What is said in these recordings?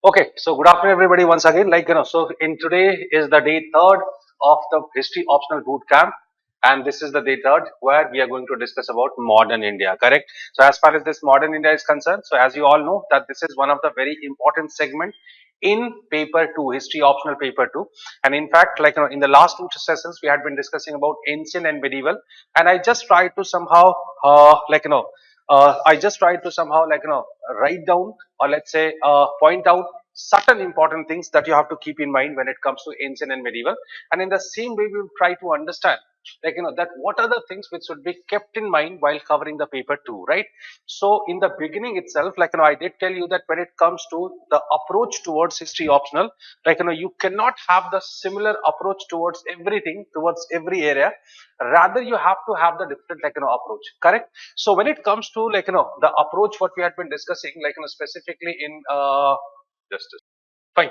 Okay, so good afternoon, everybody. Once again, so in today is the day 3 of the history optional boot camp, and this is the day 3 where we are going to discuss about modern India. Correct. So, as far as this modern India is concerned, so as you all know that this is one of the very important segment in paper 2, history optional paper 2, and in fact, in the last two sessions, we had been discussing about ancient and medieval, and I just tried to somehow, I just tried to somehow write down or let's say point out certain important things that you have to keep in mind when it comes to ancient and medieval, and in the same way we will try to understand that what are the things which should be kept in mind while covering the paper 2, right? So in the beginning itself, I did tell you that when it comes to the approach towards history optional, you cannot have the similar approach towards everything, towards every area. Rather you have to have the different approach. Correct. So when it comes to the approach what we had been discussing, specifically in justice. Fine.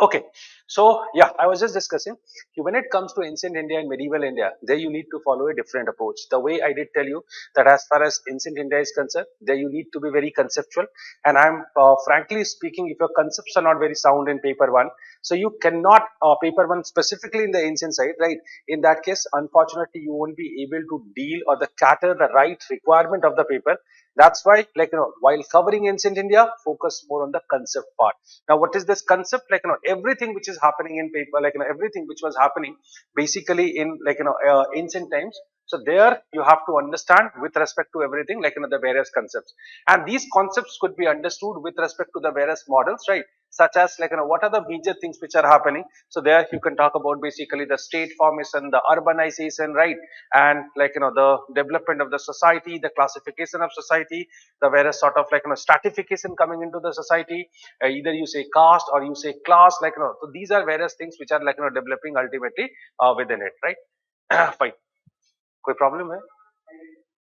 Okay. So yeah, I was just discussing when it comes to ancient India and medieval India, there you need to follow a different approach. The way I did tell you that as far as ancient India is concerned, there you need to be very conceptual. And I'm frankly speaking, if your concepts are not very sound in paper 1, so you cannot paper 1 specifically in the ancient side, right? In that case, unfortunately, you won't be able to deal or the cater the right requirement of the paper. That's why, while covering ancient India, focus more on the concept part. Now, what is this concept? Everything which is happening in paper, everything which was happening basically in ancient times. So there you have to understand with respect to everything, the various concepts, and these concepts could be understood with respect to the various models, right? Such as what are the major things which are happening. So there you can talk about basically the state formation, the urbanization, right? And the development of the society, the classification of society, the various sort of stratification coming into the society, either you say caste or you say class, so these are various things which are developing ultimately within it, right? Fine. कोई problem है?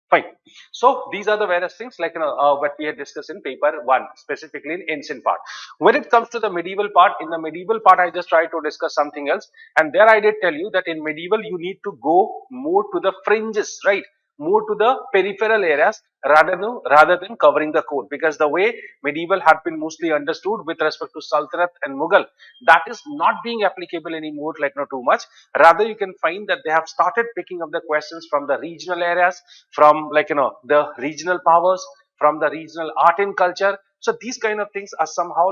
Fine. So these are the various things what we had discussed in paper 1, specifically in ancient part. When it comes to the medieval part, in the medieval part, I just tried to discuss something else. And there I did tell you that in medieval, you need to go more to the fringes, right? More to the peripheral areas rather than covering the core, because the way medieval had been mostly understood with respect to Sultanate and Mughal, that is not being applicable anymore, too much. Rather, you can find that they have started picking up the questions from the regional areas, from the regional powers, from the regional art and culture. So these kind of things are somehow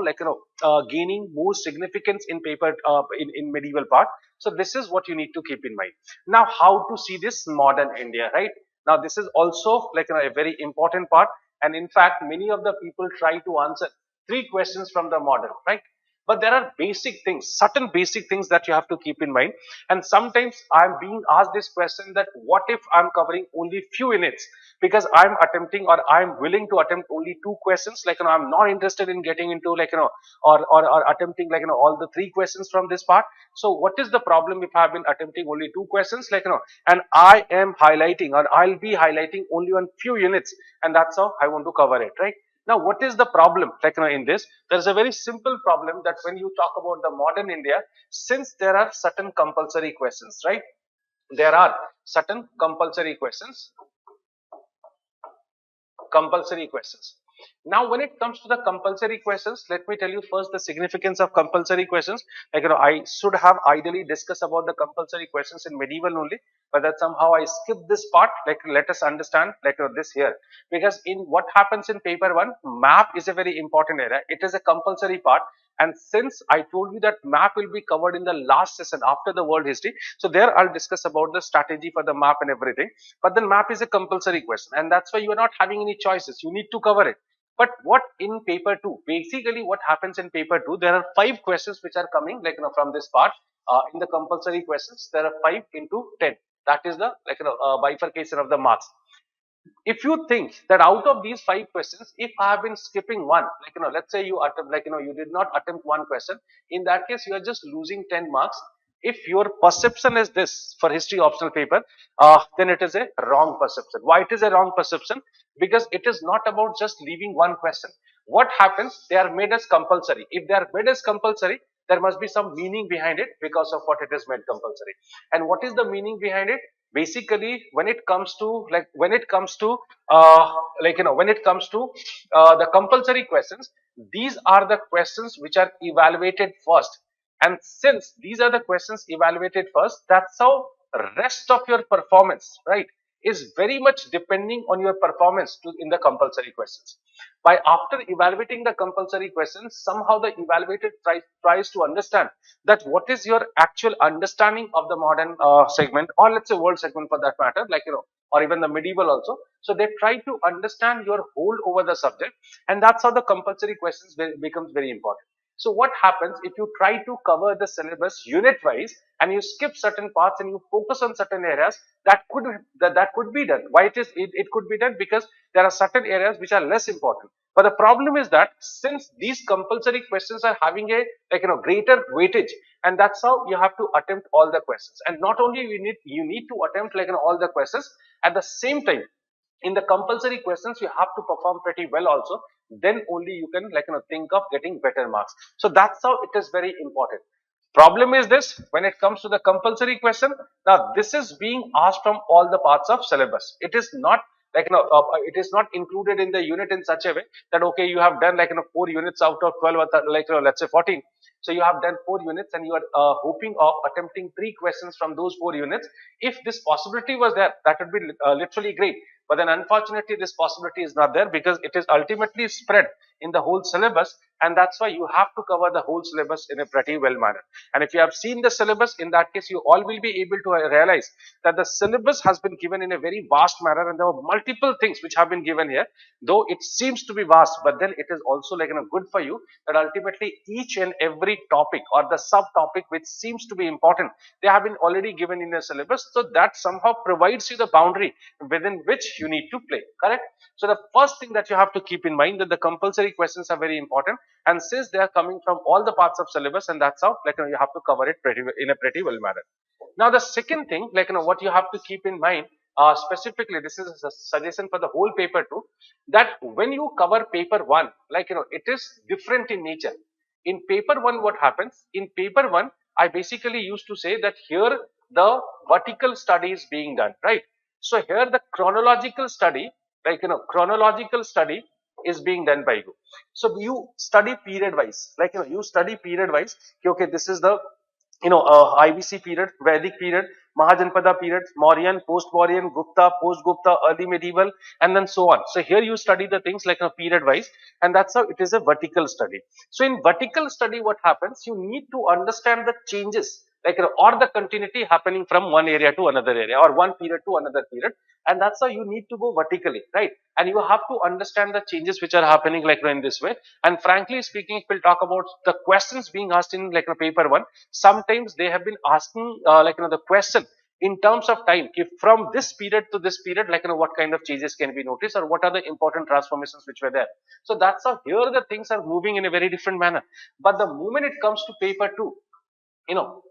gaining more significance in paper in medieval part. So this is what you need to keep in mind. Now, how to see this modern India, right? Now this is also a very important part, and in fact many of the people try to answer 3 questions from the model, right? But there are basic things, certain basic things that you have to keep in mind. And sometimes I'm being asked this question that what if I'm covering only few units, because I'm attempting or I'm willing to attempt only 2 questions, I'm not interested in getting into or attempting all the 3 questions from this part. So what is the problem if I've been attempting only 2 questions, and I am highlighting or I'll be highlighting only on few units, and that's how I want to cover it, right? Now, what is the problem? In this, there is a very simple problem that when you talk about the modern India, since there are certain compulsory questions, right? There are certain compulsory questions. Now, when it comes to the compulsory questions, let me tell you first the significance of compulsory questions. I should have ideally discussed about the compulsory questions in medieval only, but that somehow I skipped this part. Let us understand this here, because in what happens in paper 1, map is a very important area. It is a compulsory part. And since I told you that map will be covered in the last session after the world history, so there I'll discuss about the strategy for the map and everything. But then map is a compulsory question, and that's why you are not having any choices. You need to cover it. But what in paper 2, basically what happens in paper 2, there are 5 questions which are coming from this part. In the compulsory questions, there are 5 into 10. That is the bifurcation of the marks. If you think that out of these 5 questions, if I have been skipping one, let's say you attempt, you did not attempt one question, in that case, you are just losing 10 marks. If your perception is this for history optional paper, then it is a wrong perception. Why it is a wrong perception? Because it is not about just leaving one question. What happens? They are made as compulsory. If they are made as compulsory, there must be some meaning behind it because of what it is made compulsory. And what is the meaning behind it? Basically, when it comes to when it comes to the compulsory questions, these are the questions which are evaluated first. And since these are the questions evaluated first, that's how rest of your performance, right, is very much depending on your performance in the compulsory questions. By after evaluating the compulsory questions, somehow the evaluator tries to understand that what is your actual understanding of the modern segment, or let's say world segment for that matter, or even the medieval also. So they try to understand your hold over the subject, and that's how the compulsory questions becomes very important. So what happens if you try to cover the syllabus unit wise and you skip certain parts and you focus on certain areas? That could be done. Why it could be done? Because there are certain areas which are less important. But the problem is that since these compulsory questions are having a greater weightage, and that's how you have to attempt all the questions. And not only you need to attempt all the questions, at the same time in the compulsory questions you have to perform pretty well also. Then only you can think of getting better marks. So that's how it is very important. Problem is this: when it comes to the compulsory question, now this is being asked from all the parts of syllabus. It is not it is not included in the unit in such a way that okay, you have done 4 units out of 12, or let's say 14. So you have done 4 units and you are hoping of attempting 3 questions from those 4 units. If this possibility was there, that would be literally great. But then unfortunately this possibility is not there, because it is ultimately spread in the whole syllabus, and that's why you have to cover the whole syllabus in a pretty well manner. And if you have seen the syllabus, in that case you all will be able to realize that the syllabus has been given in a very vast manner, and there are multiple things which have been given here. Though it seems to be vast, but then it is also good for you, that ultimately each and every topic or the subtopic which seems to be important, they have been already given in the syllabus. So that somehow provides you the boundary within which you need to play. Correct? So the first thing that you have to keep in mind, that the compulsory questions are very important, and since they are coming from all the parts of syllabus, and that's how you have to cover it in a pretty well manner. Now the second thing, what you have to keep in mind, specifically, this is a suggestion for the whole paper too, that when you cover paper one, it is different in nature. In paper one, what happens? In paper one, I basically used to say that here the vertical study is being done, right? So here the chronological study, chronological study is being done by you. So you study period wise, you study period wise. Okay, this is the IBC period, Vedic period, Mahajanpada period, Mauryan, post-Mauryan, Gupta, post-Gupta, early medieval, and then so on. So here you study the things period wise, and that's how it is a vertical study. So in vertical study, what happens? You need to understand the changes, or the continuity happening from one area to another area, or one period to another period, and that's how you need to go vertically, right? And you have to understand the changes which are happening in this way. And frankly speaking, if we'll talk about the questions being asked in paper one, sometimes they have been asking the question in terms of time, if from this period to this period, what kind of changes can be noticed, or what are the important transformations which were there. So that's how here the things are moving in a very different manner. But the moment it comes to paper two,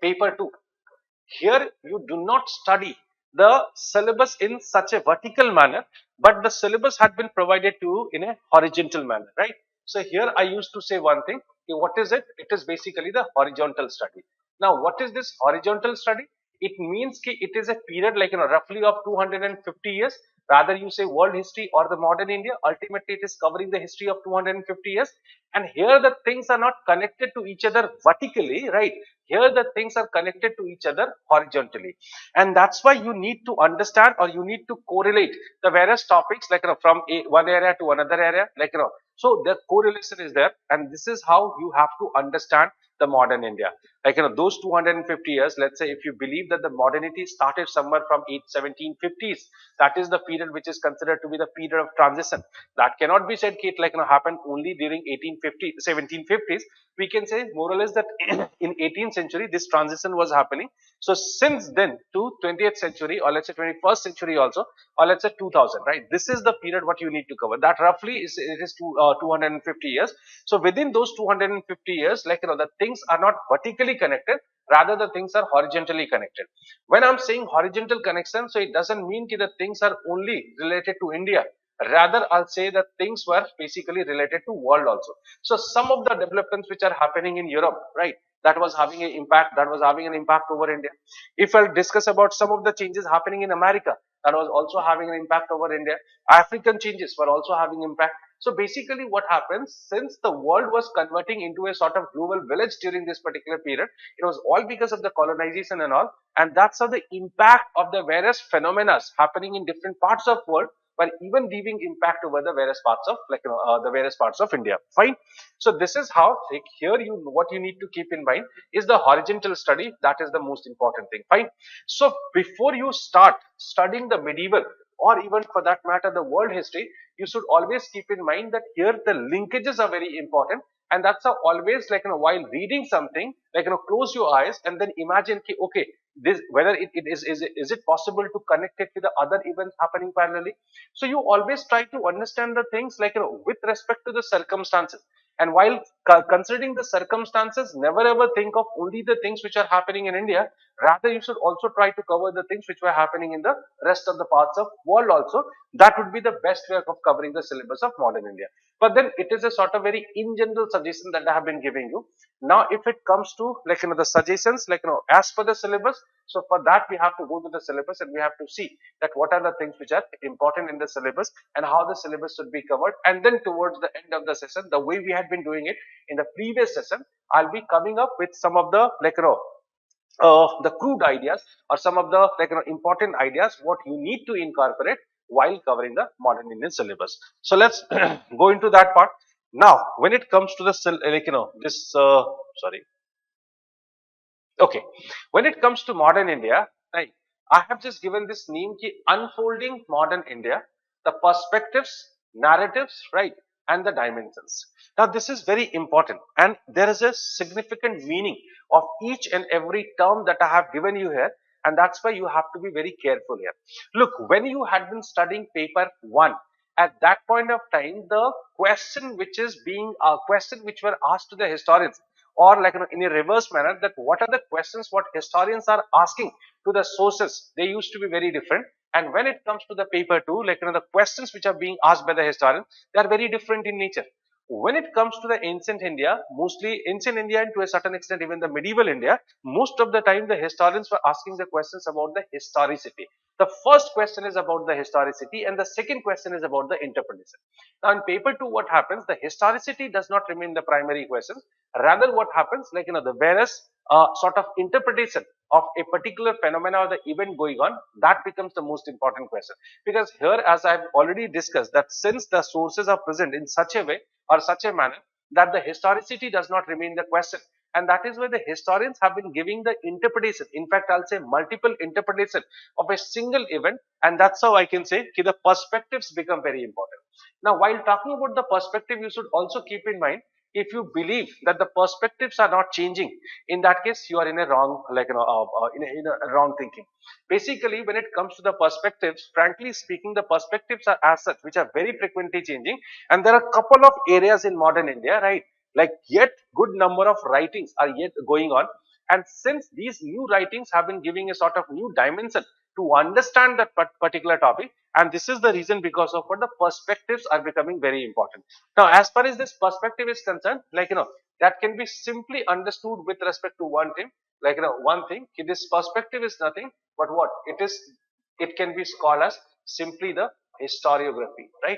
paper two, here you do not study the syllabus in such a vertical manner, but the syllabus had been provided to you in a horizontal manner, right? So here I used to say one thing. Okay, what is it? It is basically the horizontal study. Now, what is this horizontal study? It means that it is a period roughly of 250 years. Rather you say world history or the modern India. Ultimately, it is covering the history of 250 years. And here the things are not connected to each other vertically, right? Here the things are connected to each other horizontally. And that's why you need to understand, or you need to correlate the various topics from one area to another area, so the correlation is there, and this is how you have to understand the modern India. Those 250 years, let's say if you believe that the modernity started somewhere from 1750s, that is the period which is considered to be the period of transition. That cannot be said it happened only during 1850, 1750s. We can say more or less that in 18th century this transition was happening. So since then to 20th century, or let's say 21st century also, or let's say 2000, right? This is the period what you need to cover. That roughly is, it is 250 years. So within those 250 years, the things are not vertically connected, rather the things are horizontally connected. When I'm saying horizontal connection, so it doesn't mean that the things are only related to India. Rather, I'll say that things were basically related to world also. So some of the developments which are happening in Europe, right? that was having an impact, over India. If I'll discuss about some of the changes happening in America, that was also having an impact over India. African changes were also having impact. So basically what happens, since the world was converting into a sort of global village during this particular period, it was all because of the colonization and all. And that's how the impact of the various phenomena happening in different parts of world were even leaving impact over the various parts of the various parts of India. Fine. So this is how, like, here you, what you need to keep in mind is the horizontal study. That is the most important thing. Fine. So before you start studying the medieval or even for that matter the world history, you should always keep in mind that here the linkages are very important. And that's how always, like, while reading something, like, close your eyes and then imagine ki, okay, this, whether is it possible to connect it with the other events happening parallelly. So you always try to understand the things, like, with respect to the circumstances. And while considering the circumstances, never ever think of only the things which are happening in India. Rather, you should also try to cover the things which were happening in the rest of the parts of world also. That would be the best way of covering the syllabus of modern India. But then it is a sort of very in general suggestion that I have been giving you. Now, if it comes to, like, the suggestions, like, as per the syllabus, so for that we have to go to the syllabus and we have to see that what are the things which are important in the syllabus and how the syllabus should be covered. And then towards the end of the session, the way we had been doing it in the previous session, I'll be coming up with some of the, like, the crude ideas or some of the, like, important ideas what you need to incorporate while covering the modern Indian syllabus. So let's go into that part. Now, when it comes to the, like, this, sorry. Okay, when it comes to modern India, right, I have just given this name ki unfolding modern India, the perspectives, narratives, right, and the dimensions. Now, this is very important, and there is a significant meaning of each and every term that I have given you here, and that's why you have to be very careful here. Look, when you had been studying paper one, at that point of time, the question which is being a question which were asked to the historians, or, like, in a reverse manner, that what are the questions what historians are asking to the sources, they used to be very different. And when it comes to the paper two, like, the questions which are being asked by the historian, they are very different in nature. When it comes to the ancient India, mostly ancient India and to a certain extent even the medieval India, most of the time the historians were asking the questions about the historicity. The first question is about the historicity and the second question is about the interpretation. Now in paper 2 what happens, the historicity does not remain the primary question. Rather what happens, like, the various sort of interpretation of a particular phenomena or the event going on, that becomes the most important question. Because here, as I've already discussed, that since the sources are present in such a way or such a manner that the historicity does not remain the question, and that is why the historians have been giving the interpretation, in fact I'll say multiple interpretation of a single event, and that's how I can say okay, the perspectives become very important. Now while talking about the perspective, you should also keep in mind, if you believe that the perspectives are not changing, in that case you are in a wrong, like, in a wrong thinking. Basically when it comes to the perspectives, frankly speaking, the perspectives are as such which are very frequently changing, and there are a couple of areas in modern India, right, like yet good number of writings are yet going on. And since these new writings have been giving a sort of new dimension to understand that particular topic, and this is the reason because of what the perspectives are becoming very important. Now as far as this perspective is concerned, like, that can be simply understood with respect to one thing, like, one thing, this perspective is nothing but what it is, it can be called as simply the historiography, right?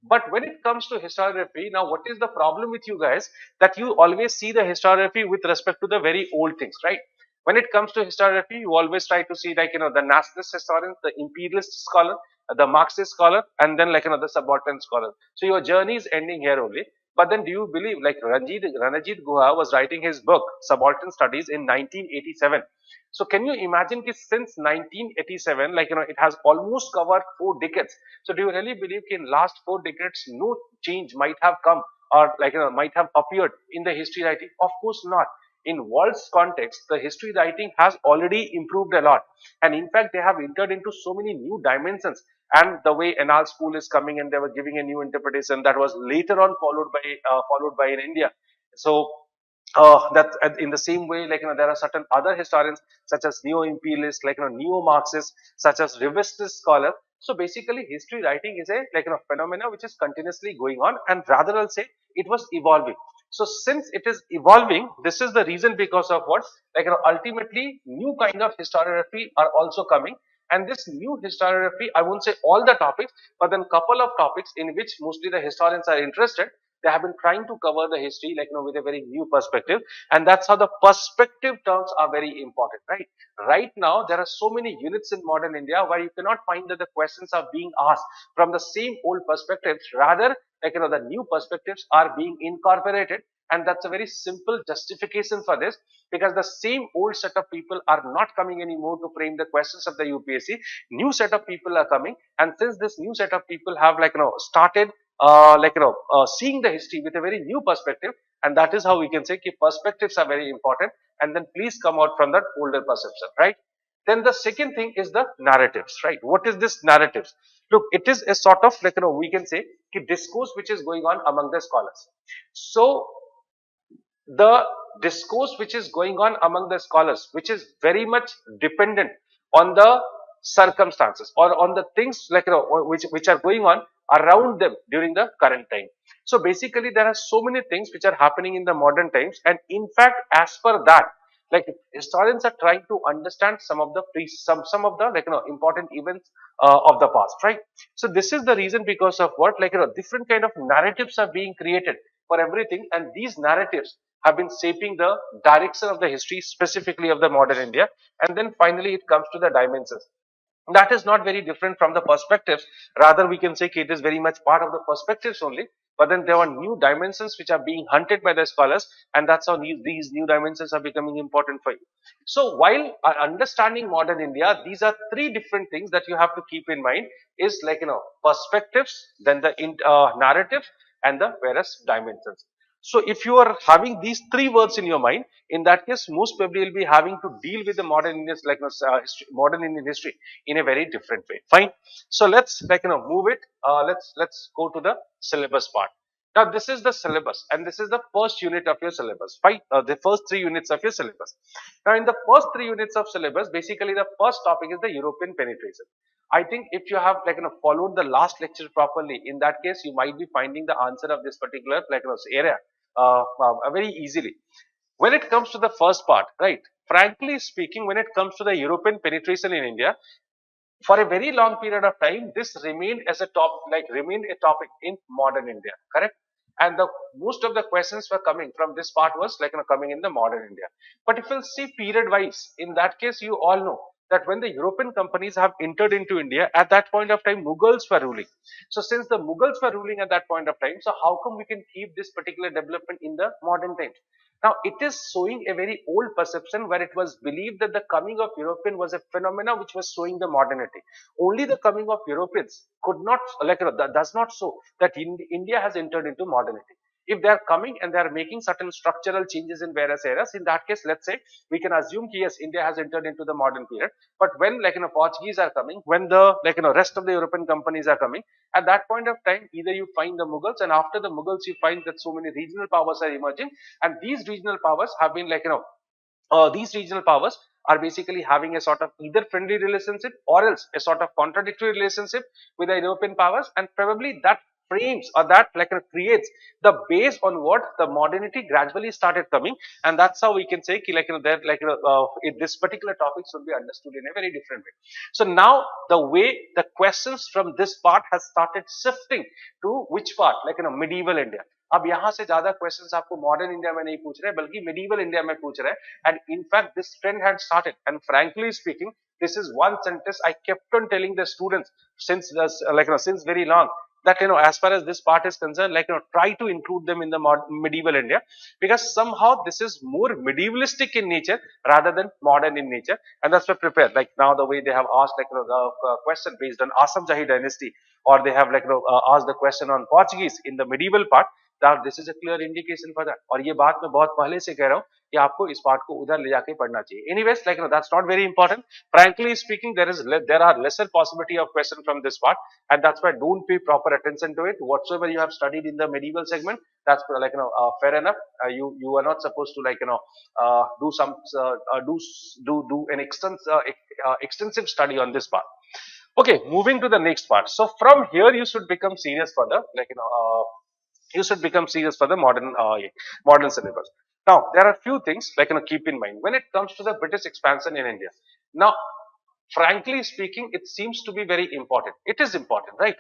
But when it comes to historiography, now what is the problem with you guys, that you always see the historiography with respect to the very old things, right? When it comes to historiography, you always try to see, like, the nationalist historians, the imperialist scholar, the Marxist scholar, and then, like, the subaltern scholar. So your journey is ending here only. But then do you believe, like, Ranajit Guha was writing his book Subaltern Studies in 1987. So can you imagine that since 1987, like, it has almost covered 4 decades. So do you really believe in last 4 decades no change might have come, or, like, might have appeared in the history writing? Of course not. In world's context, the history writing has already improved a lot, and in fact they have entered into so many new dimensions. And the way Anal school is coming and they were giving a new interpretation that was later on followed by in India. So that in the same way, like, there are certain other historians such as neo-imperialists, like, neo-Marxists, such as revisionist scholar. So basically history writing is a, like, phenomena which is continuously going on, and rather I'll say it was evolving. So since it is evolving, this is the reason because of what, ultimately new kind of historiography are also coming. And this new historiography, I won't say all the topics, but then couple of topics in which mostly the historians are interested. They have been trying to cover the history with a very new perspective, and that's how the perspective terms are very important, right? Right now, there are so many units in modern India where you cannot find that the questions are being asked from the same old perspectives. Rather, the new perspectives are being incorporated, and that's a very simple justification for this, because the same old set of people are not coming anymore to frame the questions of the UPSC. New set of people are coming, and since this new set of people have started seeing the history with a very new perspective, and that is how we can say ki perspectives are very important, and then please come out from that older perception, right? Then the second thing is the narratives, right? What is this narratives? Look, it is a sort of we can say ki discourse which is going on among the scholars. So the discourse which is going on among the scholars, which is very much dependent on the circumstances or on the things which are going on around them during the current time. So basically, there are so many things which are happening in the modern times, and in fact, as per that, historians are trying to understand some of the some of the important events of the past, right? So this is the reason because of what different kind of narratives are being created for everything, and these narratives have been shaping the direction of the history, specifically of the modern India. And then finally, it comes to the dimensions. That is not very different from the perspectives. Rather, we can say it is very much part of the perspectives only. But then there are new dimensions which are being hunted by the scholars, and that's how these new dimensions are becoming important for you. So, while understanding modern India, these are three different things that you have to keep in mind: is perspectives, then the narrative, and the various dimensions. So if you are having these three words in your mind, in that case, most probably you'll be having to deal with the modern Indian modern Indian history in a very different way. Fine. So let's move it. Let's go to the syllabus part. Now this is the syllabus, and this is the first unit of your syllabus. Fine. The first three units of your syllabus. Now in the first three units of syllabus, basically the first topic is the European penetration. I think if you have followed the last lecture properly, in that case you might be finding the answer of this particular area very easily. When it comes to the first part, right? Frankly speaking, when it comes to the European penetration in India, for a very long period of time, this remained as a remained a topic in modern India, correct? And the most of the questions were coming from this part was coming in the modern India. But if you'll see period wise, in that case, you all know that when the European companies have entered into India, at that point of time, Mughals were ruling. So since the Mughals were ruling at that point of time, so how come we can keep this particular development in the modern times? Now, it is showing a very old perception where it was believed that the coming of European was a phenomena which was showing the modernity. Only the coming of Europeans could not, does not show that India has entered into modernity. If they are coming and they are making certain structural changes in various areas, in that case, let's say we can assume yes, India has entered into the modern period. But when Portuguese are coming, when the rest of the European companies are coming, at that point of time, either you find the Mughals, and after the Mughals, you find that so many regional powers are emerging, and these regional powers have been these regional powers are basically having a sort of either friendly relationship or else a sort of contradictory relationship with the European powers, and probably that frames or that creates the base on what the modernity gradually started coming, and that's how we can say that this particular topic should be understood in a very different way. So now the way the questions from this part has started shifting to which part, medieval India. अब यहाँ से ज्यादा questions आपको modern India में नहीं पूछ रहे बल्कि medieval इंडिया में पूछ रहे हैं, and in fact this trend had started, and frankly speaking this is one sentence I kept on telling the students since since very long, that as far as this part is concerned, try to include them in the medieval India, because somehow this is more medievalistic in nature rather than modern in nature, and that's why prepared now the way they have asked the question based on Asam Jahi dynasty, or they have asked the question on Portuguese in the medieval part, that this is a clear indication for that. और ये बात मैं बहुत पहले से कह रहा हूँ कि आपको इस पार्ट को उधर ले जाके पढ़ना चाहिए. Anyways, that's not very important. Frankly speaking, there are lesser possibility of question from this part, and that's why don't pay proper attention to it. Whatsoever you have studied in the medieval segment, that's fair enough. You are not supposed to do some do an extensive study on this part. Okay, moving to the next part. So from here you should become serious for the You should become serious for the modern syllabus. Now, there are few things like keep in mind when it comes to the British expansion in India. Now, frankly speaking, it seems to be very important. It is important, right?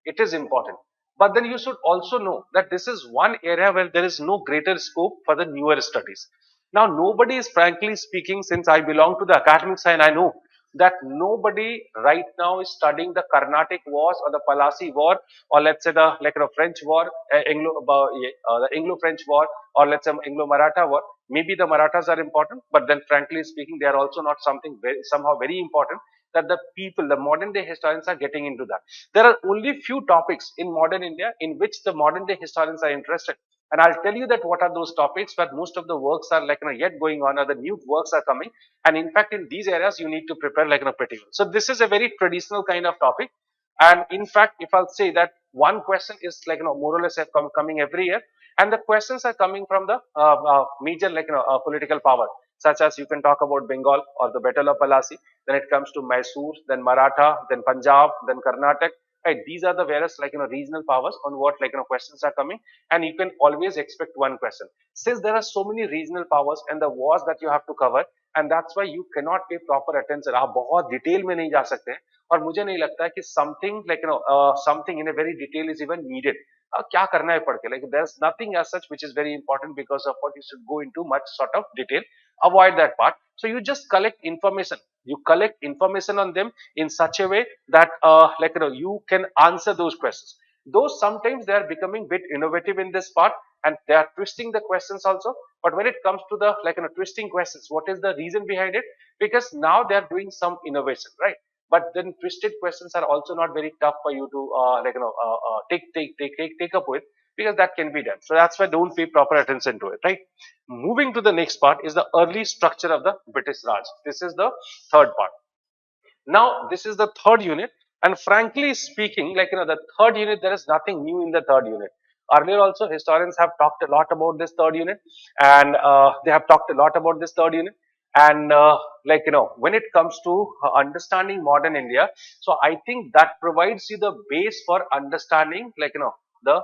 It is important. But then you should also know that this is one area where there is no greater scope for the newer studies. Now, nobody is frankly speaking, since I belong to the academic side, I know that nobody right now is studying the Carnatic wars or the Palasi war, or let's say the French war, the Anglo-French war, or let's say Anglo-Maratha war. Maybe the Marathas are important, but then frankly speaking, they are also not something somehow very important that the people, the modern day historians are getting into that. There are only few topics in modern India in which the modern day historians are interested. And I'll tell you that what are those topics, but most of the works are yet going on, or the new works are coming. And in fact, in these areas, you need to prepare pretty well. So this is a very traditional kind of topic. And in fact, if I'll say that one question is more or less coming every year, and the questions are coming from the major political power, such as you can talk about Bengal or the Battle of Palasi. Then it comes to Mysore, then Maratha, then Punjab, then Karnataka. Right, these are the various regional powers on what questions are coming, and you can always expect one question. Since there are so many regional powers and the wars that you have to cover, and that's why you cannot pay proper attention. आप बहुत detail में नहीं जा सकते हैं, और मुझे नहीं लगता है कि something something in a very detail is even needed. क्या करना है पढ़ के, there's nothing as such which is very important because of what you should go into much sort of detail. Avoid that part. So you just collect information. You collect information on them in such a way that you can answer those questions. Though sometimes they are becoming bit innovative in this part, and they are twisting the questions also. But when it comes to the twisting questions, what is the reason behind it? Because now they are doing some innovation, right? But then twisted questions are also not very tough for you to take up with, because that can be done. So that's why don't pay proper attention to it, right? Moving to the next part is the early structure of the British Raj. This is the third part. Now, this is the third unit, and frankly speaking, the third unit, there is nothing new in the third unit. Earlier also, historians have talked a lot about this third unit, and they have talked a lot about this third unit. And when it comes to understanding modern India, so I think that provides you the base for understanding, the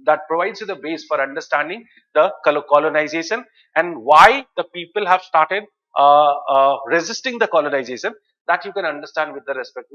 that provides you the base for understanding the colonization and why the people have started resisting the colonization, that you can understand with respect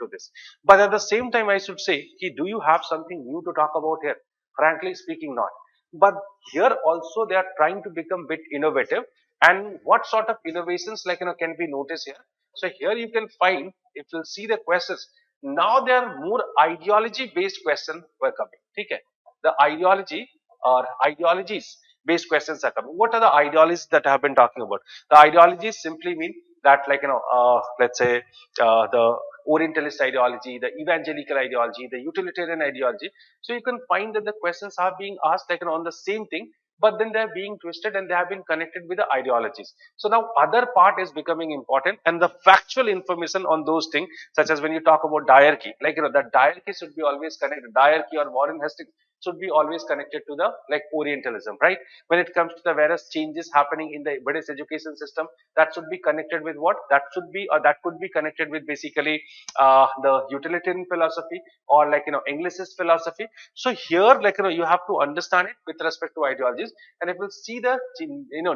to this. But at the same time, I should say, do you have something new to talk about here? Frankly speaking, not. But here also they are trying to become bit innovative. And what sort of innovations can be noticed here? So here you can find, if you'll see the questions, now there are more ideology based questions were coming. Okay? The ideology or ideologies based questions are coming. What are the ideologies that I have been talking about? The ideologies simply mean that let's say the Orientalist ideology, the evangelical ideology, the utilitarian ideology. So you can find that the questions are being asked on the same thing, but then they're being twisted and they have been connected with the ideologies. So now other part is becoming important, and the factual information on those things, such as when you talk about diarchy, that diarchy should be always connected. Diarchy or Warren Hastings should be always connected to the Orientalism, right? When it comes to the various changes happening in the British education system, that should be connected with what? That should be, or that could be connected with basically the utilitarian philosophy, or Anglicist philosophy. So here, you have to understand it with respect to ideologies, and if you see the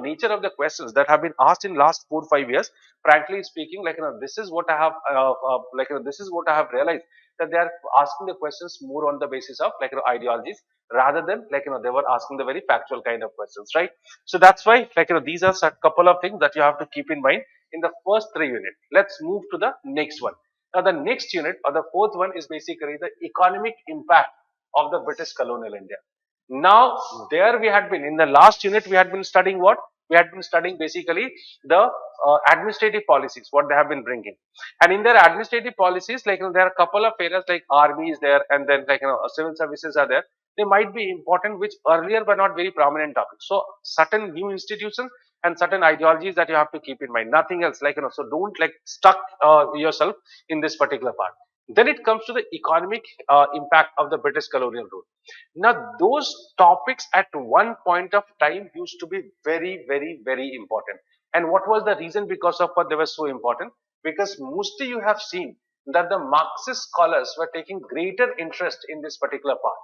nature of the questions that have been asked in last 4 or 5 years, frankly speaking, this is what I have this is what I have realized, that they are asking the questions more on the basis of ideologies, rather than they were asking the very factual kind of questions, right? So that's why these are a couple of things that you have to keep in mind in the first 3 units. Let's move to the next one. Now the next unit, or the fourth one, is basically the economic impact of the British colonial India. Now, there we had been, in the last unit, we had been studying what? We had been studying basically the administrative policies, what they have been bringing. And in their administrative policies, there are a couple of areas like army is there, and then civil services are there. They might be important, which earlier were not very prominent topics. So, certain new institutions and certain ideologies that you have to keep in mind. Nothing else, so don't stuck yourself in this particular part. Then it comes to the economic impact of the British colonial rule. Now, those topics at one point of time used to be very, very, very important. And what was the reason because of what they were so important? Because mostly you have seen that the Marxist scholars were taking greater interest in this particular part.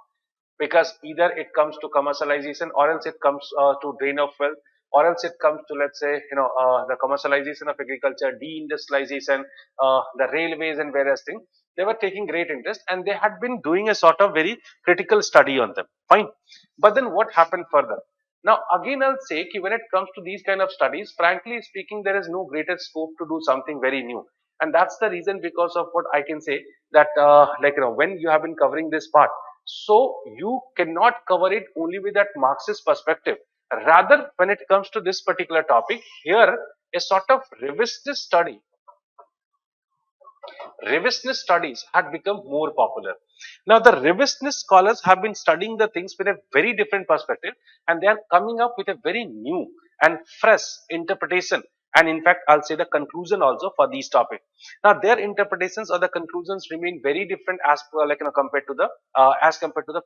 because either it comes to commercialization, or else it comes to drain of wealth, or else it comes to, let's say, the commercialization of agriculture, deindustrialization, the railways and various things. They were taking great interest, and they had been doing a sort of very critical study on them. Fine. But then what happened further? Now, again, I'll say कि when it comes to these kind of studies, frankly speaking, there is no greater scope to do something very new. And that's the reason, because of what I can say, that when you have been covering this part, so you cannot cover it only with that Marxist perspective. Rather, when it comes to this particular topic, here a sort of revisionist studies had become more popular. Now, the revisionist scholars have been studying the things with a very different perspective, and they are coming up with a very new and fresh interpretation. And in fact, I'll say the conclusion also for these topics. Now, their interpretations or the conclusions remain very different as per, compared to the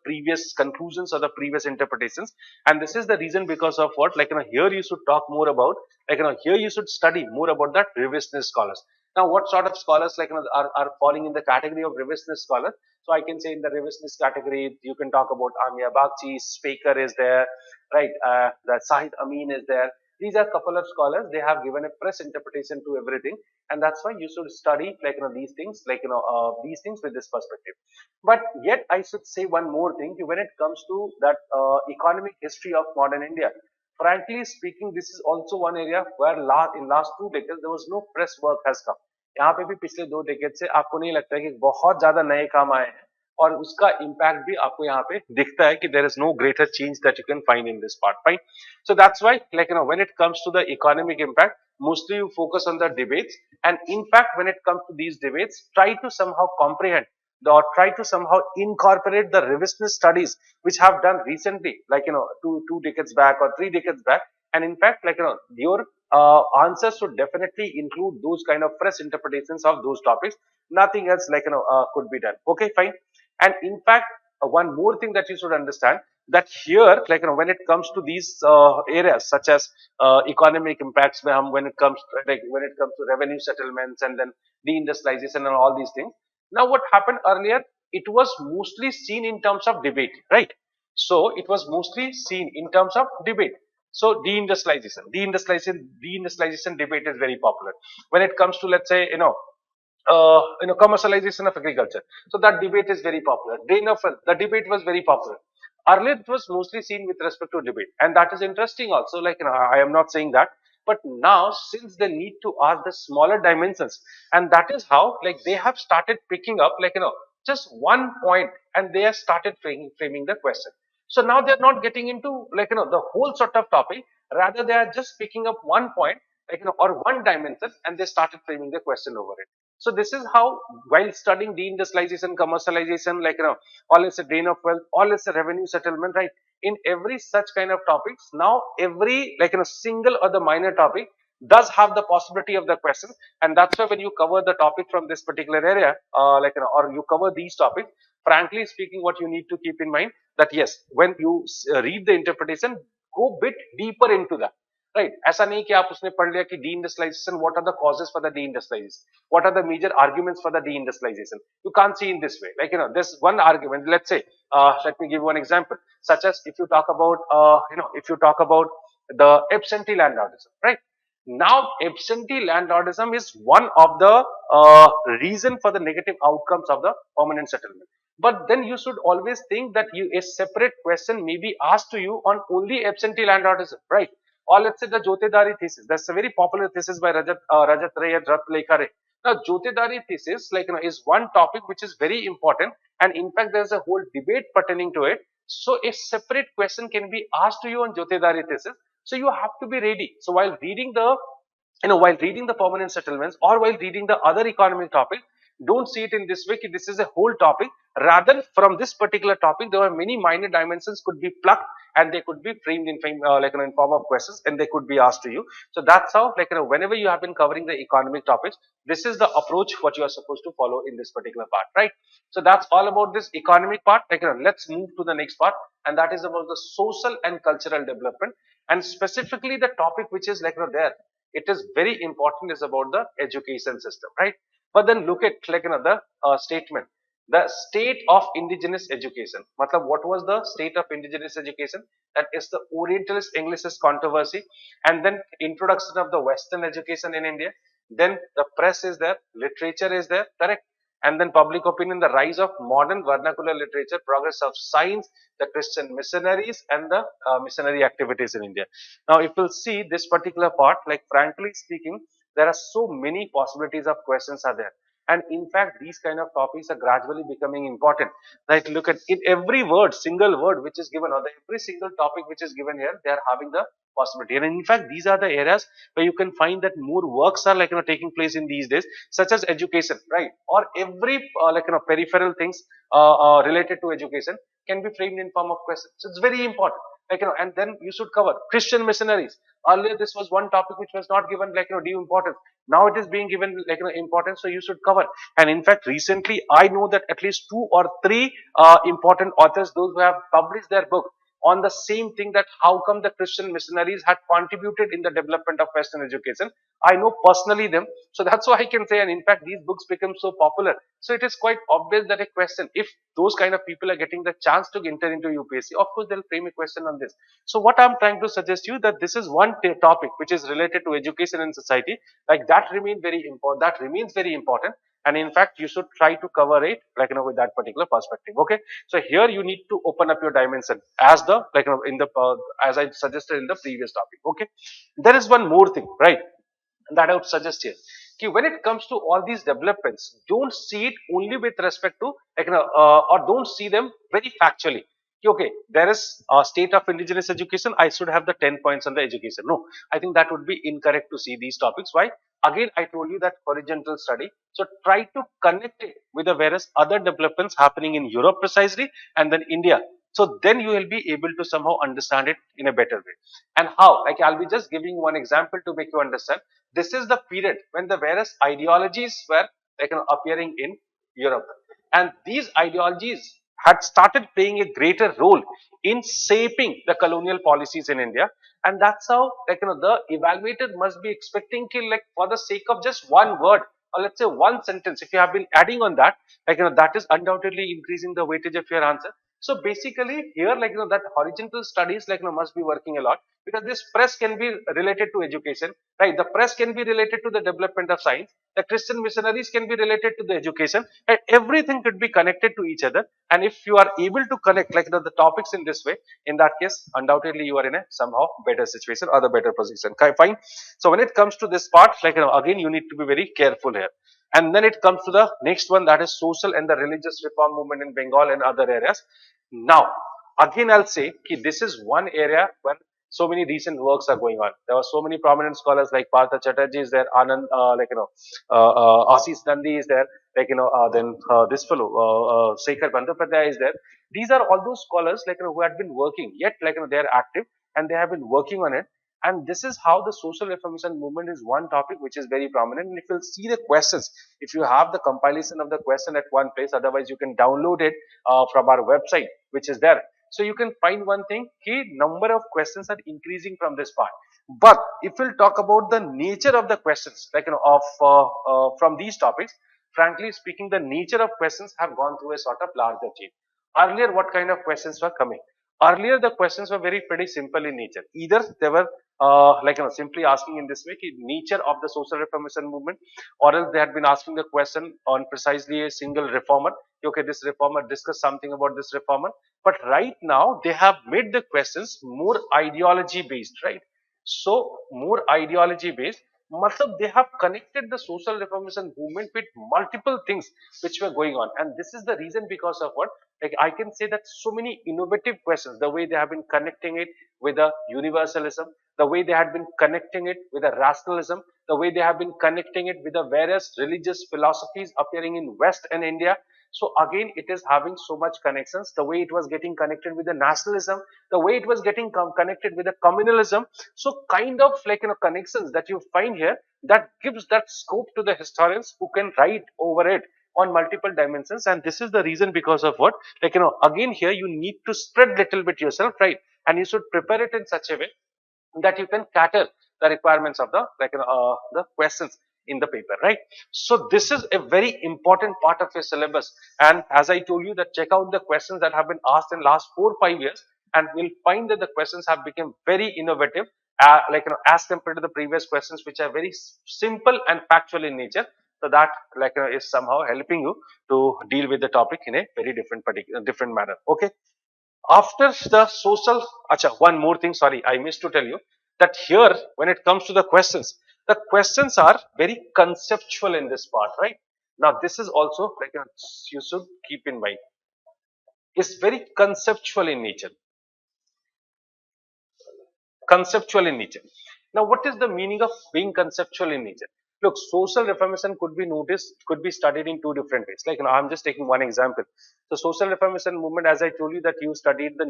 previous conclusions or the previous interpretations. And this is the reason, because of what, here you should talk more about, here you should study more about that revisionist scholars. Now, what sort of scholars are falling in the category of revisionist scholars? So I can say in the revisionist category, you can talk about Amia Bagchi, Spaker is there, right? The Sahid Amin is there. These are a couple of scholars. They have given a fresh interpretation to everything, and that's why you should study these things, these things with this perspective. But yet, I should say one more thing: when it comes to that economic history of modern India. Frankly speaking, this is also one area where in last 2 decades there was no fresh work has come. यहाँ पे भी पिछले 2 decade से आपको नहीं लगता है कि बहुत ज्यादा नए काम आए हैं, और उसका इम्पैक्ट भी आपको यहाँ पे दिखता है कि there is no greater change that you can find in this part, fine. So that's why, when it comes to the economic impact, mostly you focus on the debates, and in fact, when it comes to these debates, try to somehow comprehend or try to somehow incorporate the revisionist studies which have done recently, two decades back or 3 decades back. And in fact, your answers should definitely include those kind of fresh interpretations of those topics. Nothing else could be done. Okay, fine. And in fact, one more thing that you should understand, that here, when it comes to these areas such as economic impacts, when it comes to revenue settlements and then deindustrialization and all these things. Now, what happened earlier? It was mostly seen in terms of debate, right? So it was mostly seen in terms of debate. So deindustrialization debate is very popular. When it comes to, let's say, commercialization of agriculture. So that debate is very popular. Drain of wealth, the debate was very popular. Earlier, it was mostly seen with respect to debate, and that is interesting also. I am not saying that, but now since they need to ask the smaller dimensions, and that is how they have started picking up just one point, and they have started framing the question. So now they are not getting into the whole sort of topic. Rather, they are just picking up one point, or one dimension, and they started framing the question over it. So this is how, while studying deindustrialization, commercialization, all is a drain of wealth, all is a revenue settlement, right? In every such kind of topics, now every single or the minor topic does have the possibility of the question, and that's why when you cover the topic from this particular area, or you cover these topics, frankly speaking, what you need to keep in mind that yes, when you read the interpretation, go bit deeper into that. Right ऐसा नहीं कि आप उसने पढ़ लिया कि deindustrialization what are the causes for the deindustrialization what are the major arguments for the deindustrialization you can't see in this way this one argument let's say let me give one example such as if you talk about the absentee landlordism, right? Now absentee landlordism is one of the reason for the negative outcomes of the permanent settlement, but then you should always think that a separate question may be asked to you on only absentee landlordism, right? Or let's say the Jotedari thesis. That's a very popular thesis by Rajat Ray and Rat Lekhare. Now, Jotedari thesis, is one topic which is very important, and in fact, there's a whole debate pertaining to it. So, a separate question can be asked to you on Jotedari thesis. So, you have to be ready. So, while reading the permanent settlements or while reading the other economic topic, don't see it in this way. This is a whole topic. Rather, from this particular topic, there are many minor dimensions could be plucked, and they could be framed in form of questions, and they could be asked to you. So that's how whenever you have been covering the economic topics, this is the approach what you are supposed to follow in this particular part, right? So that's all about this economic part. Let's move to the next part, and that is about the social and cultural development, and specifically the topic which is there. It is very important is about the education system, right? But then look at the statement. the state of indigenous education. Matlab, what was the state of indigenous education? That is the Orientalist Englishist controversy, and then introduction of the Western education in India. Then the press is there, literature is there, correct? And then public opinion, the rise of modern vernacular literature, progress of science, the Christian missionaries, and the missionary activities in India. Now, if you'll see this particular part, like frankly speaking, there are so many possibilities of questions are there. And in fact, these kind of topics are gradually becoming important. Like look at in every word, single word which is given, or the every single topic which is given here, they are having the possibility. And in fact, these are the areas where you can find that more works are like taking place in these days, such as education, right? Or every peripheral things related to education can be framed in form of questions. So it's very important. And then you should cover Christian missionaries. Earlier, this was one topic which was not given due importance. Now it is being given importance, so you should cover. And in fact, recently I know that at least two or three important authors, those who have published their book on the same thing, that how come the Christian missionaries had contributed in the development of Western education. I know personally them, so that's why I can say. And in fact, these books become so popular. So it is quite obvious that a question, if those kind of people are getting the chance to enter into UPSC, of course they'll frame a question on this. So what I'm trying to suggest you, that this is one topic which is related to education and society, like that remain very important. That remains very important. And in fact, you should try to cover it with that particular perspective. Okay. So here you need to open up your dimension as the in the as I suggested in the previous topic. Okay. There is one more thing, right? That I would suggest here. Okay, when it comes to all these developments, don't see it only with respect to or don't see them very factually. Okay, there is a state of indigenous education. I should have the 10 points on the education. No, I think that would be incorrect to see these topics. Why? Again, I told you that horizontal study. So try to connect it with the various other developments happening in Europe precisely, and then India. So then you will be able to somehow understand it in a better way. And how? Like I'll be just giving one example to make you understand. This is the period when the various ideologies were appearing in Europe, and these ideologies had started playing a greater role in shaping the colonial policies in India. And that's how the evaluator must be expecting for the sake of just one word, or let's say one sentence, if you have been adding on that, that is undoubtedly increasing the weightage of your answer. So basically here that horizontal studies must be working a lot, because this press can be related to education, right? The press can be related to the development of science, the Christian missionaries can be related to the education, and everything could be connected to each other. And if you are able to connect the topics in this way, in that case undoubtedly you are in a somehow better situation or the better position. Okay, fine. So when it comes to this part, again you need to be very careful here. And then it comes to the next one, that is social and the religious reform movement in Bengal and other areas. Now again I'll say this is one area where so many recent works are going on. There were so many prominent scholars like Partha Chatterjee is there, Anand, Ashish Nandi is there, then this fellow, Sekhar Bandyopadhyay is there. These are all those scholars who had been working, yet they are active and they have been working on it. And this is how the social reformation movement is one topic which is very prominent. And if you'll see the questions, if you have the compilation of the question at one place, otherwise you can download it from our website, which is there. So you can find one thing, number of questions are increasing from this part. But if we'll talk about the nature of the questions, from these topics, frankly speaking, the nature of questions have gone through a sort of larger change. Earlier, what kind of questions were coming? Earlier, the questions were pretty simple in nature. Either they were simply asking in this way, nature of the social reformation movement, or else they had been asking the question on precisely a single reformer. Okay, this reformer discussed something about this reformer. But right now, they have made the questions more ideology based, right? So, more ideology based. Matlab, they have connected the social reformation movement with multiple things which were going on. And this is the reason because of what? Like I can say that so many innovative questions, the way they have been connecting it with the universalism, the way they had been connecting it with the rationalism, the way they have been connecting it with the various religious philosophies appearing in West and India. So again, it is having so much connections, the way it was getting connected with the nationalism, the way it was getting connected with the communalism. So kind of connections that you find here, that gives that scope to the historians who can write over it on multiple dimensions. And this is the reason because of what, again here you need to spread little bit yourself, right? And you should prepare it in such a way that you can cater the requirements of the questions in the paper, right? So this is a very important part of your syllabus. And as I told you that check out the questions that have been asked in last 4 or 5 years, and we'll find that the questions have become very innovative, as compared to the previous questions, which are very simple and factual in nature. So that is somehow helping you to deal with the topic in a very different manner. Okay. After the social, acha, one more thing, sorry, I missed to tell you that here, when it comes to the questions are very conceptual in this part, right? Now, this is also you should keep in mind. It's very conceptual in nature. Conceptual in nature. Now, what is the meaning of being conceptual in nature? Look, social reformation could be noticed, could be studied in two different ways. I'm just taking one example. The social reformation movement, as I told you, that you studied the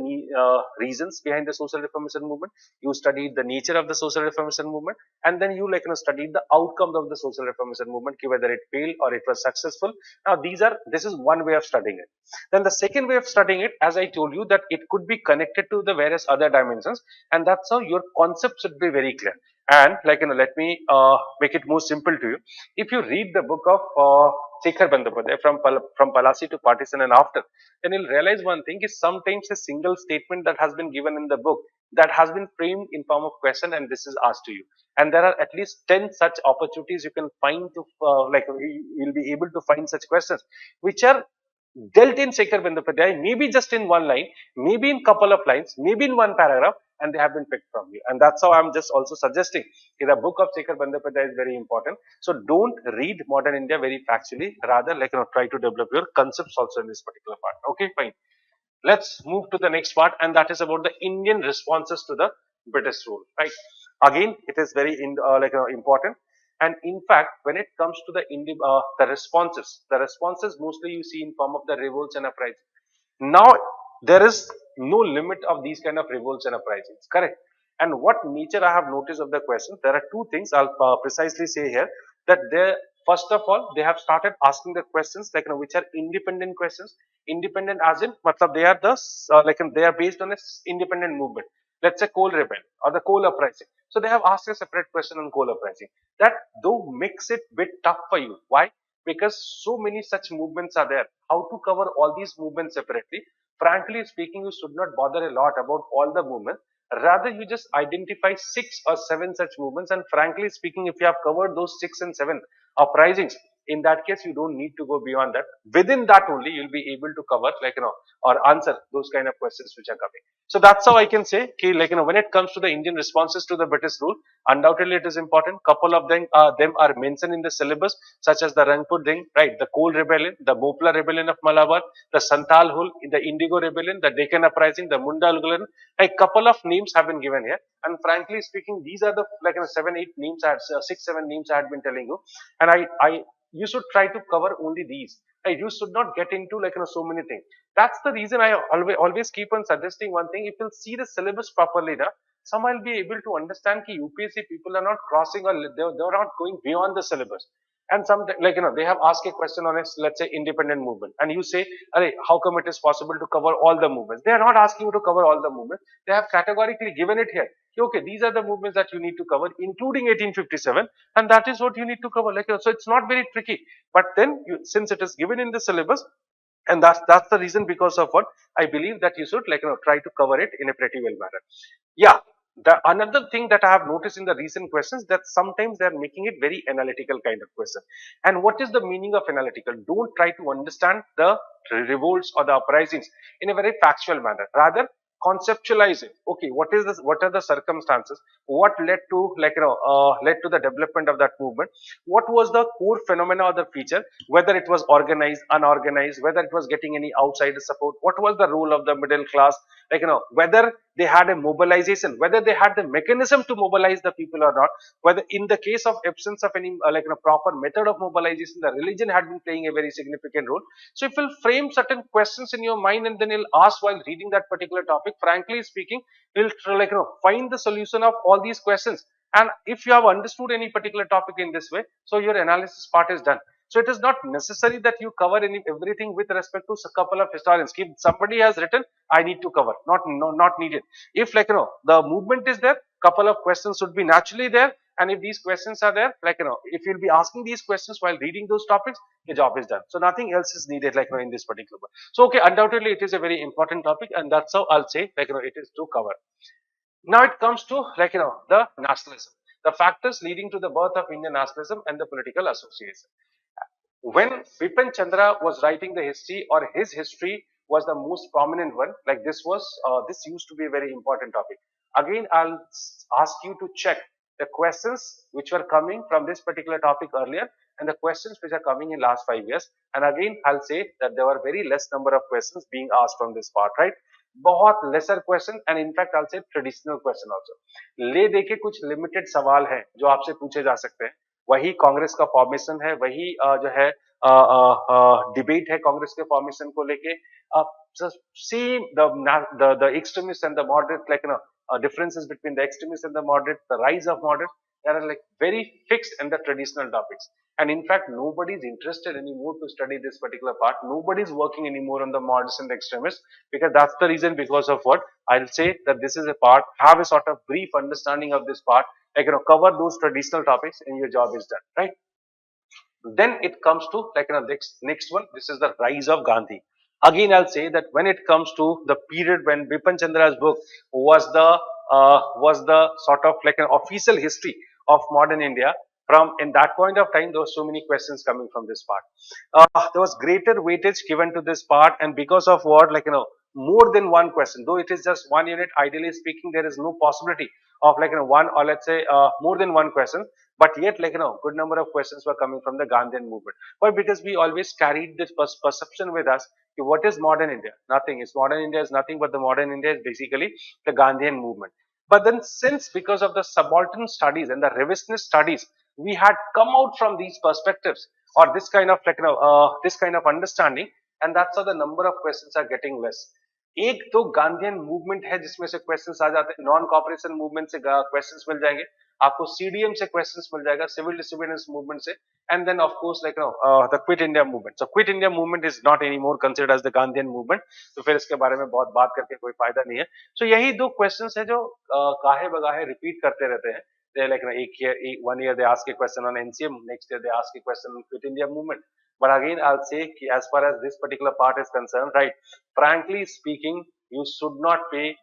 reasons behind the social reformation movement, you studied the nature of the social reformation movement, and then you studied the outcomes of the social reformation movement, whether it failed or it was successful. Now, this is one way of studying it. Then the second way of studying it, as I told you, that it could be connected to the various other dimensions, and that's how your concept should be very clear. And let me make it more simple to you. If you read the book of Shekhar Bandyopadhyay from Palasi to Partition and After, then you'll realize one thing is sometimes a single statement that has been given in the book that has been framed in form of question, and this is asked to you. And there are at least 10 such opportunities you can find to you'll be able to find such questions which are dealt in Shekhar Bandyopadhyay, maybe just in one line, maybe in couple of lines, maybe in one paragraph, and they have been picked from you. And that's how I'm just also suggesting the book of Shekhar Bandyopadhyay is very important. So don't read modern India very factually, rather try to develop your concepts also in this particular part. Okay, fine. Let's move to the next part, and that is about the Indian responses to the British rule. Right? Again, it is very important. And in fact, when it comes to the responses mostly you see in form of the revolts and uprisings. Now, there is no limit of these kind of revolts and uprisings, correct? And what nature I have noticed of the question, there are two things I'll precisely say here, that they, first of all, they have started asking the questions which are independent questions. Independent as in, matlab they are the they are based on a independent movement. Let's say coal rebel or the coal uprising. So they have asked a separate question on coal uprising. That though makes it bit tough for you. Why? Because so many such movements are there. How to cover all these movements separately? Frankly speaking, you should not bother a lot about all the movements. Rather, you just identify 6 or 7 such movements. And frankly speaking, if you have covered those 6 and 7 uprisings, in that case, you don't need to go beyond that. Within that only, you'll be able to cover, or answer those kind of questions which are coming. So that's how I can say, when it comes to the Indian responses to the British rule, undoubtedly it is important. Couple of them are mentioned in the syllabus, such as the Rangpur thing, right? The Coal Rebellion, the Mopla Rebellion of Malabar, the Santal Hul, the Indigo Rebellion, the Deccan Uprising, the Munda Rebellion. A couple of names have been given here, and frankly speaking, these are the 7, 8 names, 6, 7 names I had been telling you, and you should try to cover only these. Right? You should not get into so many things. That's the reason I always keep on suggesting one thing. If you'll see the syllabus properly, some will be able to understand that UPSC people are not crossing, or they're not going beyond the syllabus. And some they have asked a question on a, let's say, independent movement, and you say, how come it is possible to cover all the movements? They are not asking you to cover all the movements. They have categorically given it here. Okay, these are the movements that you need to cover, including 1857, and that is what you need to cover. So it's not very tricky. But then, since it is given in the syllabus, and that's the reason because of what I believe that you should try to cover it in a pretty well manner. Yeah. The another thing that I have noticed in the recent questions, that sometimes they are making it very analytical kind of question. And what is the meaning of analytical? Don't try to understand the revolts or the uprisings in a very factual manner. Rather, conceptualize it. Okay, what is this? What are the circumstances? What led to led to the development of that movement? What was the core phenomena or the feature? Whether it was organized, unorganized, whether it was getting any outsider support, what was the role of the middle class, whether they had a mobilization, whether they had the mechanism to mobilize the people or not, whether in the case of absence of any proper method of mobilization, the religion had been playing a very significant role. So if you'll frame certain questions in your mind and then you'll ask while reading that particular topic, frankly speaking, you'll find the solution of all these questions. And if you have understood any particular topic in this way, so your analysis part is done. So it is not necessary that you cover everything with respect to a couple of historians. If somebody has written, I need to cover. Not needed. If the movement is there, couple of questions should be naturally there, And if these questions are there, like, if you'll be asking these questions while reading those topics, your job is done. So nothing else is needed, like, in this particular one. So, okay, undoubtedly it is a very important topic, and that's how I'll say, like, it is to cover. Now it comes to, like, the nationalism, the factors leading to the birth of Indian nationalism and the political association. When Bipan Chandra was writing the history, or his history was the most prominent one, like this used to be a very important topic. Again, I'll ask you to check the questions which were coming from this particular topic earlier and the questions which are coming in last 5 years. And again, I'll say that there were very less number of questions being asked from this part, right? बहुत lesser question, and in fact I'll say traditional question also. ले दे के कुछ limited सवाल हैं जो आपसे पूछे जा सकते हैं. वही कांग्रेस का फॉर्मेशन है, वही जो है डिबेट है कांग्रेस के फॉर्मेशन को लेके. See the extremists and the moderate, like, differences between the extremists and the moderate, the rise of moderate, they are like very fixed in the traditional topics. And in fact, nobody is interested anymore to study this particular part. Nobody is working anymore on the moderates and the extremists, because that's the reason. Because of what I'll say, that this is a part, have a sort of brief understanding of this part, like, cover those traditional topics, and your job is done, right? Then it comes to, like, next one. This is the rise of Gandhi. Again, I'll say that when it comes to the period when Bipan Chandra's book was the sort of like an official history of modern India. From in that point of time, there were so many questions coming from this part. There was greater weightage given to this part, and because of what, like, more than one question, though it is just one unit. Ideally speaking, there is no possibility of, like, one, or let's say more than one question. But yet, like, good number of questions were coming from the Gandhian movement. Why? Because we always carried this perception with us. What is modern India? Nothing. It's modern India is nothing but the modern India is basically the Gandhian movement. But then, since because of the subaltern studies and the revisionist studies, we had come out from these perspectives, or this kind of, like, this kind of understanding, and that's how the number of questions are getting less. एक तो Gandhian movement है जिसमें से questions आ जाते हैं, non cooperation movement से questions मिल जाएंगे आपको, सीडीएम से क्वेश्चंस मिल जाएगा, सिविल डिसोबीडियंस मूवमेंट से, and then of course, like, the quit India movement. So quit India movement is not any more considered as the Gandhian movement. तो फिर इसके बारे में बहुत बात करके कोई फायदा नहीं है. सो यही दो क्वेश्चंस है जो गाहे बगाहे रिपीट करते रहते हैं. They like, one year they ask a question on NCM, next year they ask a question on Quit India movement. But again, I'll say, as far as this particular part is concerned, right? Frankly speaking, you should not pay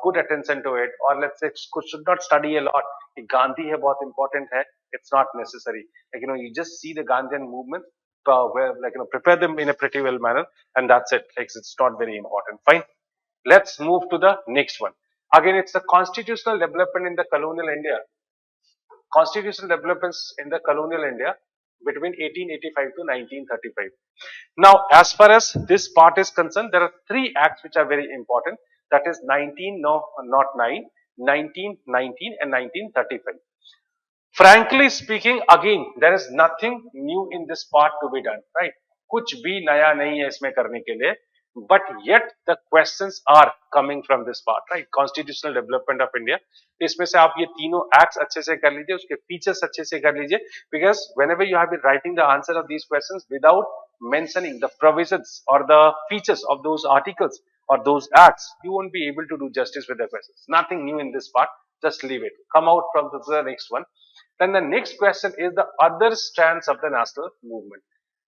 good attention to it, or let's say should not study a lot. Gandhi है बहुत important है. It's not necessary. Like, you just see the Gandhian movement, where, like, prepare them in a pretty well manner, and that's it. Like, it's not very important. Fine. Let's move to the next one. Again, it's the constitutional development in the colonial India. Constitutional developments in the colonial India between 1885 to 1935. Now, as far as this part is concerned, there are three acts which are very important. That is 19, no, not 9, 1919 and 1935. Frankly speaking, again, there is nothing new in this part to be done, right? कुछ भी नया नहीं है इसमें करने के लिए, but yet the questions are coming from this part, right? Constitutional development of India. इसमें से आप ये तीनों acts अच्छे से कर लीजिए, उसके features अच्छे से कर लीजिए, because whenever you have been writing the answer of these questions without mentioning the provisions or the features of those articles or those acts, you won't be able to do justice with the questions. Nothing new in this part. Just leave it. Come out from the next one. Then the next question is the other strands of the national movement.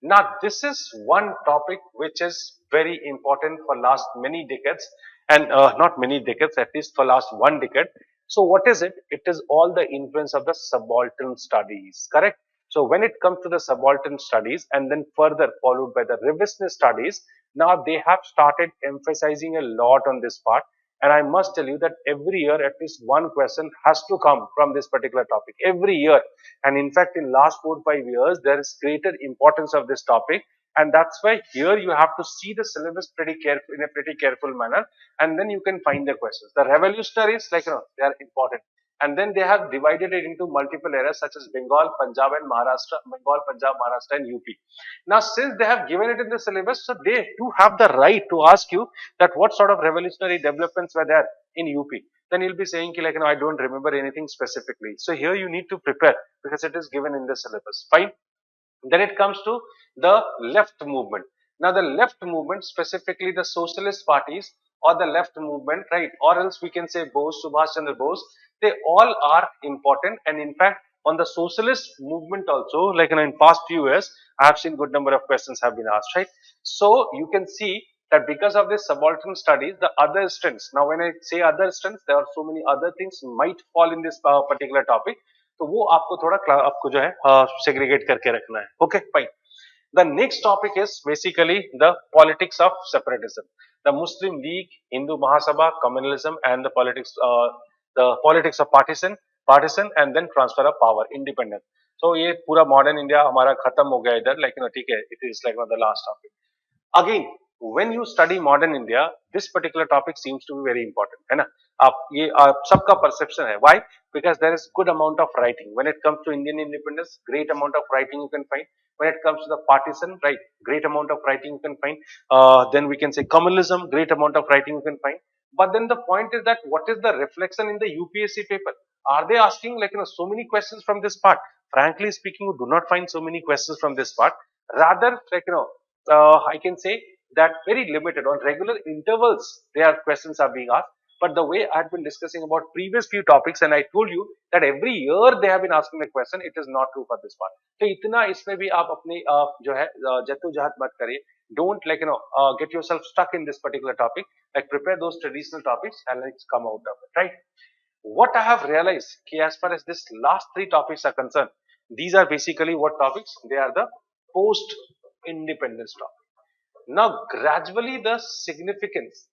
Now, this is one topic which is very important for last many decades, and not many decades, at least for last one decade. So, what is it? It is all the influence of the subaltern studies, correct? So, when it comes to the subaltern studies, and then further followed by the revisionist studies, now they have started emphasizing a lot on this part. And I must tell you that every year at least one question has to come from this particular topic. Every year. And in fact, in last 4-5 years, there is greater importance of this topic. And that's why here you have to see the syllabus pretty careful, in a pretty careful manner. And then you can find the questions. The revolutionaries, like, they are important. And then they have divided it into multiple areas such as Bengal, Punjab and Maharashtra, Bengal, Punjab, Maharashtra and UP. Now, since they have given it in the syllabus, so they do have the right to ask you that what sort of revolutionary developments were there in UP. Then you'll be saying, like, I don't remember anything specifically. So here you need to prepare because it is given in the syllabus. Fine. Then it comes to the left movement. Now, the left movement, specifically the socialist parties, or the left movement, right? Or else we can say Bose, Subhash Chandra Bose. They all are important, and in fact, on the socialist movement also, like in past few years, I have seen good number of questions have been asked, right? So you can see that because of this subaltern studies, the other strengths. Now, when I say other strengths, there are so many other things might fall in this particular topic. तो वो आपको थोड़ा आपको जो है segregate करके रखना है. Okay, fine. The next topic is basically the politics of separatism, the Muslim League, Hindu Mahasabha, communalism, and the politics of partisan, and then transfer of power, independence. So ये पूरा modern India हमारा खत्म हो गया इधर, like ठीक है, it is like the last topic. Again, when you study modern India, this particular topic seems to be very important, है ना? आप ये आप सबका perception है. Why? Because there is good amount of writing. When it comes to Indian independence, great amount of writing you can find. When it comes to the partisan, right, great amount of writing you can find. Then we can say communalism, great amount of writing you can find. But then the point is that what is the reflection in the UPSC paper? Are they asking like so many questions from this part? Frankly speaking, you do not find so many questions from this part. Rather, like I can say that very limited on regular intervals, their questions are being asked. But the way I had been discussing about previous few topics, and I told you that every year they have been asking the question, it is not true for this part. तो इतना इसमें भी आप अपनी जो है जद्दोजहद मत करिए. Don't like get yourself stuck in this particular topic. Like prepare those traditional topics and let's come out of it, right? What I have realized, as far as this last three topics are concerned, these are basically what topics? They are the post-independence topics. Now, gradually, the significance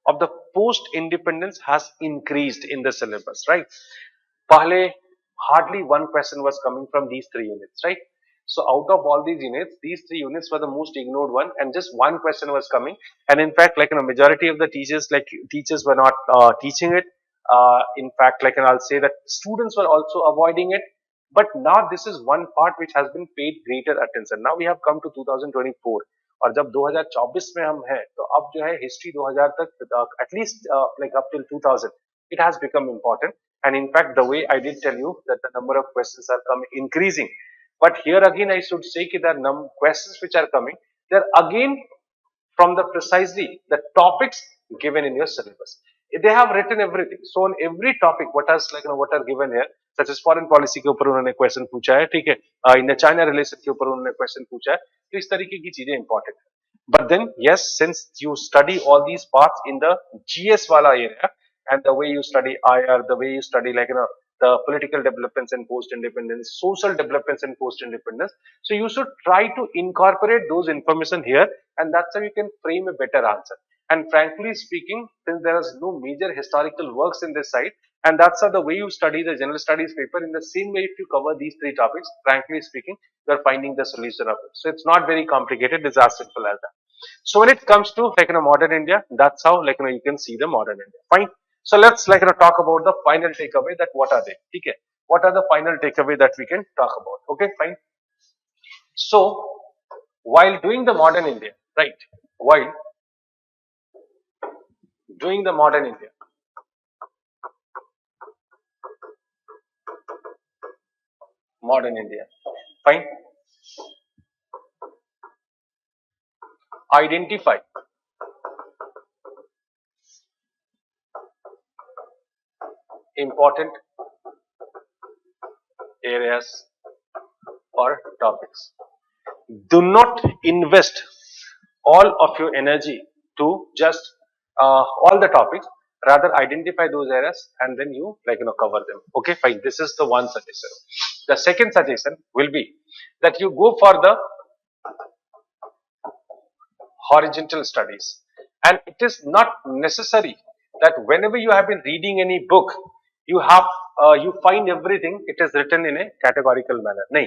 of the post-independence has increased in the syllabus, right? Pahle, hardly one question was coming from these three units, right? So out of all these units, these three units were the most ignored one, and just one question was coming. And in fact, like majority of the teachers, were not teaching it. In fact, I'll say that students were also avoiding it. But now this is one part which has been paid greater attention. Now we have come to 2024. और जब 2024 में हम हैं, तो अब जो है history 2000 तक at least like up till 2000 it has become important. And in fact, the way I did tell you that the number of questions are increasing. But here again, I should say that the questions which are coming, they're again from the precisely the topics given in your syllabus. They have written everything. So on every topic, what are given here, such as foreign policy के ऊपर उन्होंने question पूछा है, ठीक है, in the China relation के ऊपर उन्होंने question पूछा है, तो इस तरीके की चीजें important है. But then yes, since you study all these parts in the GS wala area, and the way you study IR, the way you study the political developments and post-independence, social developments and post-independence. So you should try to incorporate those information here, and that's how you can frame a better answer. And frankly speaking, since there is no major historical works in this side, and that's how the way you study the general studies paper, in the same way if you cover these three topics, frankly speaking, you are finding the solution of it. So it's not very complicated, it's as simple as that. So when it comes to modern India, that's how you can see the modern India. Fine. So let's talk about the final takeaway, that what are they? Okay. What are the final takeaway that we can talk about? Okay, fine. So while doing the modern India, right? While doing the modern India, fine. Identify important areas or topics. Do not invest all of your energy to just all the topics. Rather, identify those areas and then you cover them. Okay, fine. This is the one suggestion. The second suggestion will be that you go for the horizontal studies, and it is not necessary that whenever you have been reading any book, you find everything it is written in a categorical manner. No,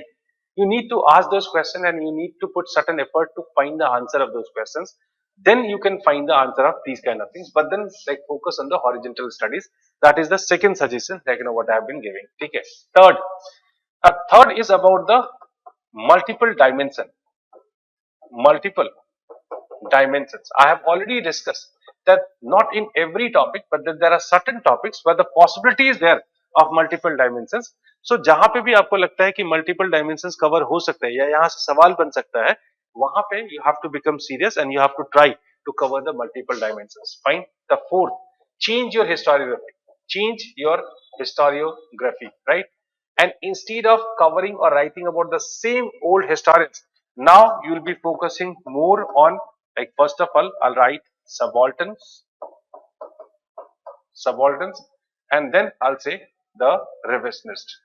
you need to ask those questions and you need to put certain effort to find the answer of those questions. Then you can find the answer of these kind of things. But then focus on the horizontal studies. That is the second suggestion, what I have been giving. Okay. Third is about the multiple dimensions. I have already discussed that not in every topic, but that there are certain topics where the possibility is there of multiple dimensions. So जहां पे भी आपको लगता है कि multiple dimensions cover हो सकता है या यहाँ से सवाल बन सकता है, वहां पे you have to become serious and you have to try to cover the multiple dimensions. Fine. The fourth, change your historiography. Change your historiography, right? And instead of covering or writing about the same old historians, now you will be focusing more on, like, first of all, I'll write subalterns, and then I'll say the revisionist.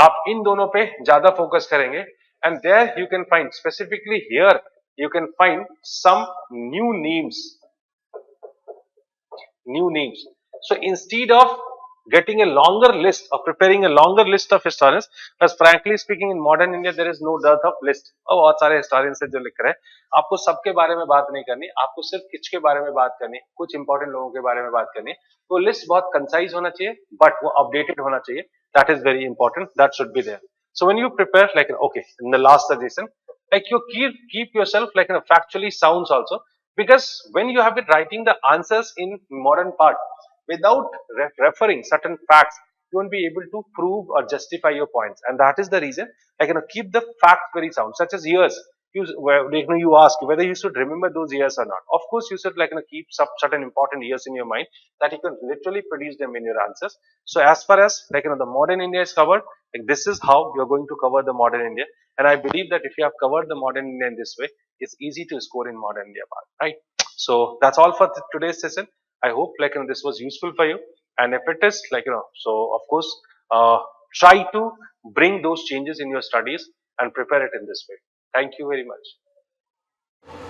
आप इन दोनों पे ज्यादा focus करेंगे, and there you can find, specifically here you can find some new names. So instead of getting a longer list or preparing a longer list of historians, because frankly speaking in modern India there is no dearth of list. और बहुत सारे historians है जो लिख रहे हैं, आपको सबके बारे में बात नहीं करनी, आपको सिर्फ किच के बारे में बात करनी, कुछ इंपॉर्टेंट लोगों के बारे में बात करनी. तो लिस्ट बहुत कंसाइज होना चाहिए, बट वो अपडेटेड होना चाहिए. That is very important. That should be there. So when you prepare, like, okay, in the last suggestion, like, you keep yourself like, factually sounds also, because when you have been writing the answers in modern part without referring certain facts, you won't be able to prove or justify your points. And that is the reason, like, keep the facts very sound, such as years. You ask whether you should remember those years or not. Of course, you should, like, keep certain important years in your mind that you can literally produce them in your answers. So as far as, like, the modern India is covered, like, this is how you're going to cover the modern India. And I believe that if you have covered the modern India in this way, it's easy to score in modern India part, right? So that's all for today's session. I hope, like, this was useful for you. And if it is, like, so of course, try to bring those changes in your studies and prepare it in this way. Thank you very much.